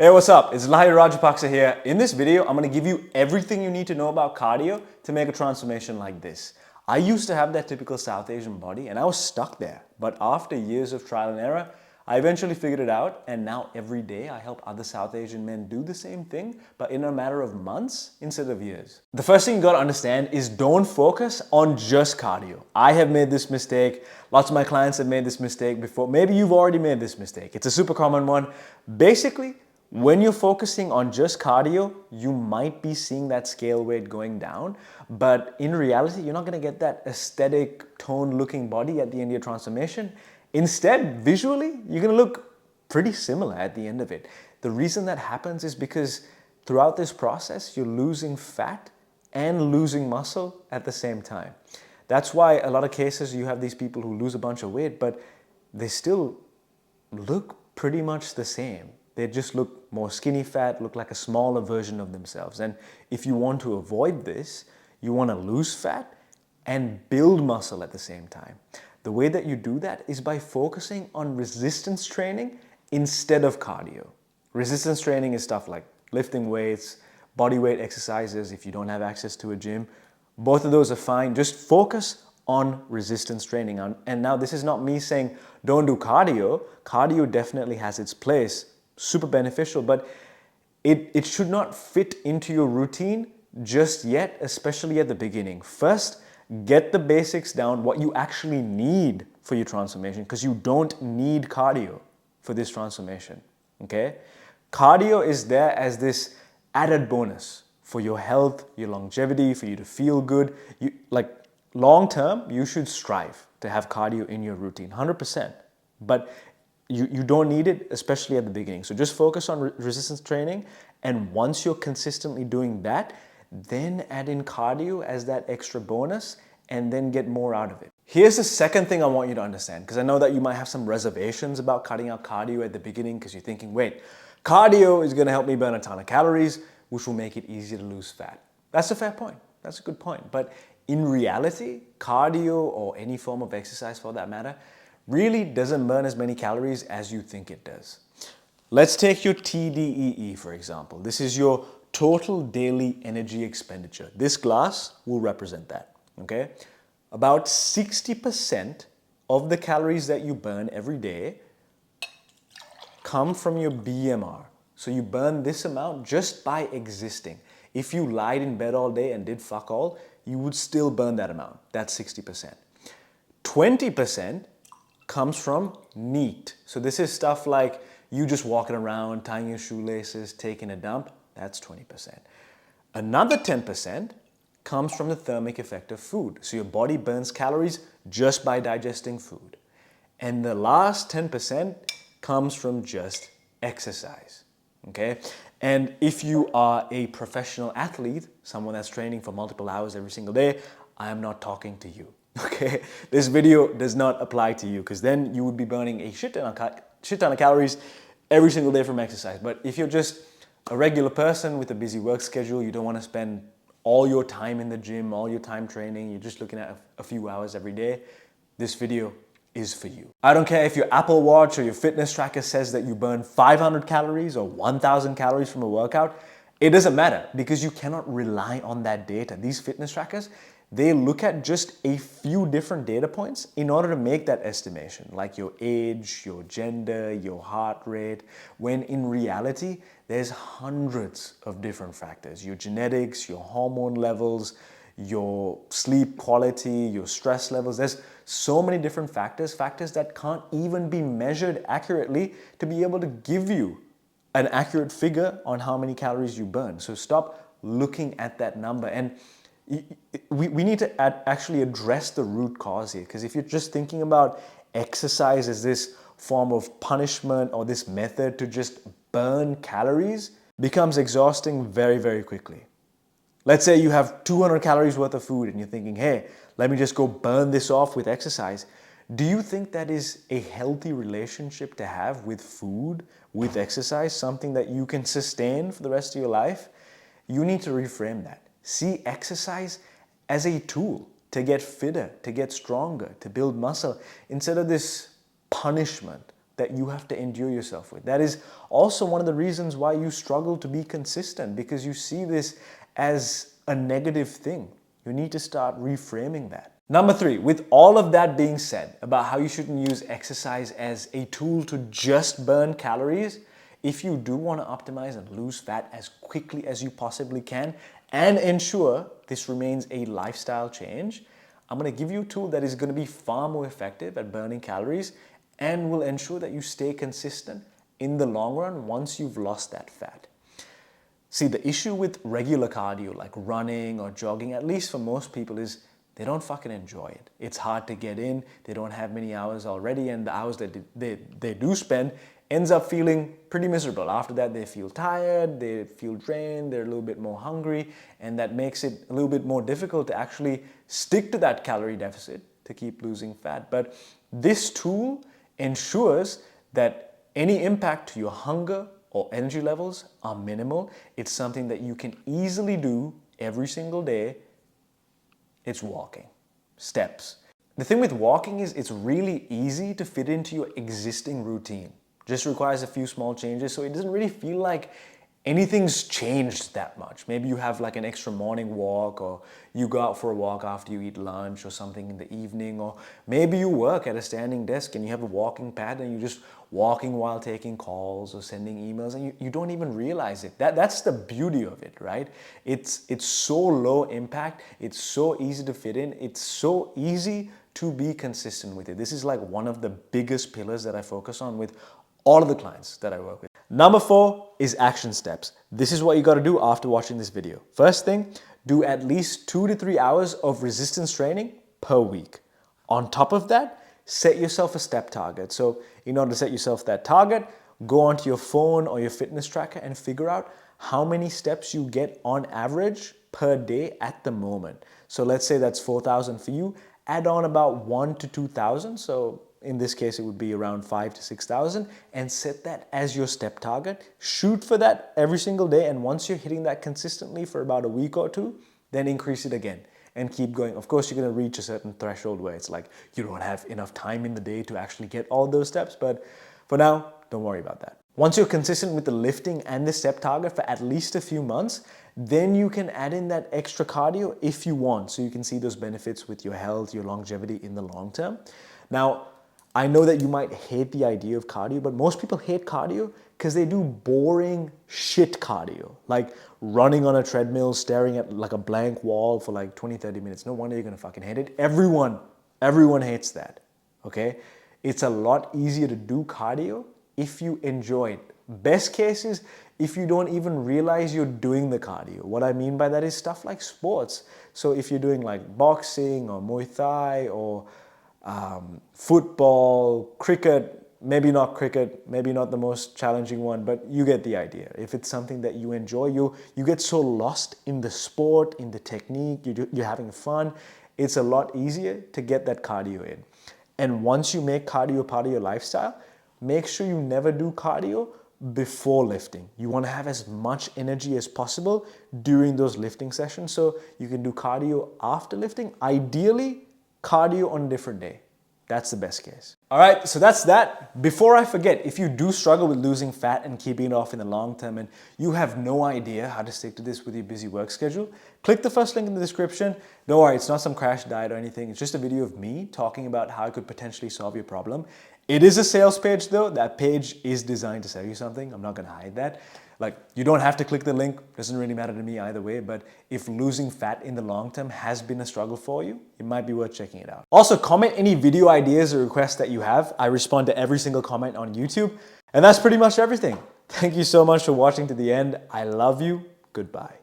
Hey, what's up? It's Lahiri Rajapaksa here. In this video, I'm going to give you everything you need to know about cardio to make a transformation like this. I used to have that typical South Asian body and I was stuck there. But after years of trial and error, I eventually figured it out, and now every day I help other South Asian men do the same thing, but in a matter of months instead of years. The first thing you got to understand is don't focus on just cardio. I have made this mistake. Lots of my clients have made this mistake before. Maybe you've already made this mistake. It's a super common one. Basically, when you're focusing on just cardio, you might be seeing that scale weight going down, but in reality, you're not going to get that aesthetic, toned-looking body at the end of your transformation. Instead, visually, you're going to look pretty similar at the end of it. The reason that happens is because throughout this process, you're losing fat and losing muscle at the same time. That's why a lot of cases you have these people who lose a bunch of weight, but they still look pretty much the same. They just look more skinny fat, look like a smaller version of themselves. And if you want to avoid this, you want to lose fat and build muscle at the same time. The way that you do that is by focusing on resistance training instead of cardio. Resistance training is stuff like lifting weights, body weight exercises if you don't have access to a gym. Both of those are fine. Just focus on resistance training. And now this is not me saying don't do cardio. Cardio definitely has its place. Super beneficial, but it should not fit into your routine just yet, especially at the beginning. First, get the basics down, what you actually need for your transformation, because you don't need cardio for this transformation, okay? Cardio is there as this added bonus for your health, your longevity, for you to feel good. Long term, you should strive to have cardio in your routine, 100%. But you don't need it, especially at the beginning. So just focus on resistance training, and once you're consistently doing that, then add in cardio as that extra bonus and then get more out of it. Here's the second thing I want you to understand, because I know that you might have some reservations about cutting out cardio at the beginning because you're thinking, wait, cardio is gonna help me burn a ton of calories, which will make it easier to lose fat. That's a fair point. That's a good point. But in reality, cardio, or any form of exercise for that matter, really doesn't burn as many calories as you think it does. Let's take your TDEE, for example. This is your total daily energy expenditure. This glass will represent that, okay? About 60% of the calories that you burn every day come from your BMR. So you burn this amount just by existing. If you lied in bed all day and did fuck all, you would still burn that amount. That's 60%. 20% comes from NEAT. So this is stuff like you just walking around, tying your shoelaces, taking a dump. That's 20%. Another 10% comes from the thermic effect of food. So your body burns calories just by digesting food. And the last 10% comes from just exercise, okay? And if you are a professional athlete, someone that's training for multiple hours every single day, I am not talking to you. Okay, this video does not apply to you, because then you would be burning a shit ton of calories every single day from exercise. But if you're just a regular person with a busy work schedule, you don't want to spend all your time in the gym, all your time training, you're just looking at a few hours every day, this video is for you. I don't care if your Apple Watch or your fitness tracker says that you burn 500 calories or 1,000 calories from a workout. It doesn't matter, because you cannot rely on that data. These fitness trackers, they look at just a few different data points in order to make that estimation, like your age, your gender, your heart rate, when in reality, there's hundreds of different factors. Your genetics, your hormone levels, your sleep quality, your stress levels. There's so many different factors that can't even be measured accurately to be able to give you an accurate figure on how many calories you burn. So stop looking at that number. And we need to actually address the root cause here, because if you're just thinking about exercise as this form of punishment or this method to just burn calories, becomes exhausting very, very quickly. Let's say you have 200 calories worth of food and you're thinking, hey, let me just go burn this off with exercise. Do you think that is a healthy relationship to have with food, with exercise, something that you can sustain for the rest of your life? You need to reframe that. See exercise as a tool to get fitter, to get stronger, to build muscle, instead of this punishment that you have to endure yourself with. That is also one of the reasons why you struggle to be consistent, because you see this as a negative thing. You need to start reframing that. Number 3, with all of that being said about how you shouldn't use exercise as a tool to just burn calories, if you do want to optimize and lose fat as quickly as you possibly can and ensure this remains a lifestyle change, I'm going to give you a tool that is going to be far more effective at burning calories and will ensure that you stay consistent in the long run once you've lost that fat. See, the issue with regular cardio like running or jogging, at least for most people, is they don't fucking enjoy it. It's hard to get in, they don't have many hours already, and the hours that they do spend ends up feeling pretty miserable. After that, they feel tired, they feel drained, they're a little bit more hungry, and that makes it a little bit more difficult to actually stick to that calorie deficit to keep losing fat. But this tool ensures that any impact to your hunger or energy levels are minimal. It's something that you can easily do every single day. It's walking, steps. The thing with walking is it's really easy to fit into your existing routine. Just requires a few small changes, so it doesn't really feel like anything's changed that much. Maybe you have like an extra morning walk, or you go out for a walk after you eat lunch or something in the evening, or maybe you work at a standing desk and you have a walking pad and you're just walking while taking calls or sending emails, and you don't even realize it. That's the beauty of it, right? It's so low impact, it's so easy to fit in, it's so easy to be consistent with it. This is like one of the biggest pillars that I focus on with all of the clients that I work with. Number 4 is action steps. This is what you got to do after watching this video. First thing, do at least 2 to 3 hours of resistance training per week. On top of that, set yourself a step target. So in order to set yourself that target, go onto your phone or your fitness tracker and figure out how many steps you get on average per day at the moment. So let's say that's 4,000 for you. Add on about 1 to 2,000. So in this case, it would be around 5 to 6,000, and set that as your step target. Shoot for that every single day, and once you're hitting that consistently for about a week or 2, then increase it again and keep going. Of course, you're going to reach a certain threshold where it's like you don't have enough time in the day to actually get all those steps, but for now, don't worry about that. Once you're consistent with the lifting and the step target for at least a few months, then you can add in that extra cardio if you want, so you can see those benefits with your health, your longevity in the long term. Now, I know that you might hate the idea of cardio, but most people hate cardio because they do boring shit cardio, like running on a treadmill, staring at like a blank wall for like 20, 30 minutes. No wonder you're gonna fucking hate it. Everyone hates that, okay? It's a lot easier to do cardio if you enjoy it. Best case is if you don't even realize you're doing the cardio. What I mean by that is stuff like sports. So if you're doing like boxing or Muay Thai or football, cricket, maybe not the most challenging one, but you get the idea. If it's something that you enjoy, you get so lost in the sport, in the technique, you're having fun, it's a lot easier to get that cardio in. And once you make cardio part of your lifestyle, make sure you never do cardio before lifting. You want to have as much energy as possible during those lifting sessions, so you can do cardio after lifting. Ideally, cardio on a different day. That's the best case. All right, so that's that. Before I forget, if you do struggle with losing fat and keeping it off in the long term and you have no idea how to stick to this with your busy work schedule, click the first link in the description. Don't worry, it's not some crash diet or anything. It's just a video of me talking about how I could potentially solve your problem. It is a sales page though. That page is designed to sell you something. I'm not gonna hide that. Like, you don't have to click the link, doesn't really matter to me either way, but if losing fat in the long term has been a struggle for you, it might be worth checking it out. Also, comment any video ideas or requests that you have. I respond to every single comment on YouTube. And that's pretty much everything. Thank you so much for watching to the end. I love you. Goodbye.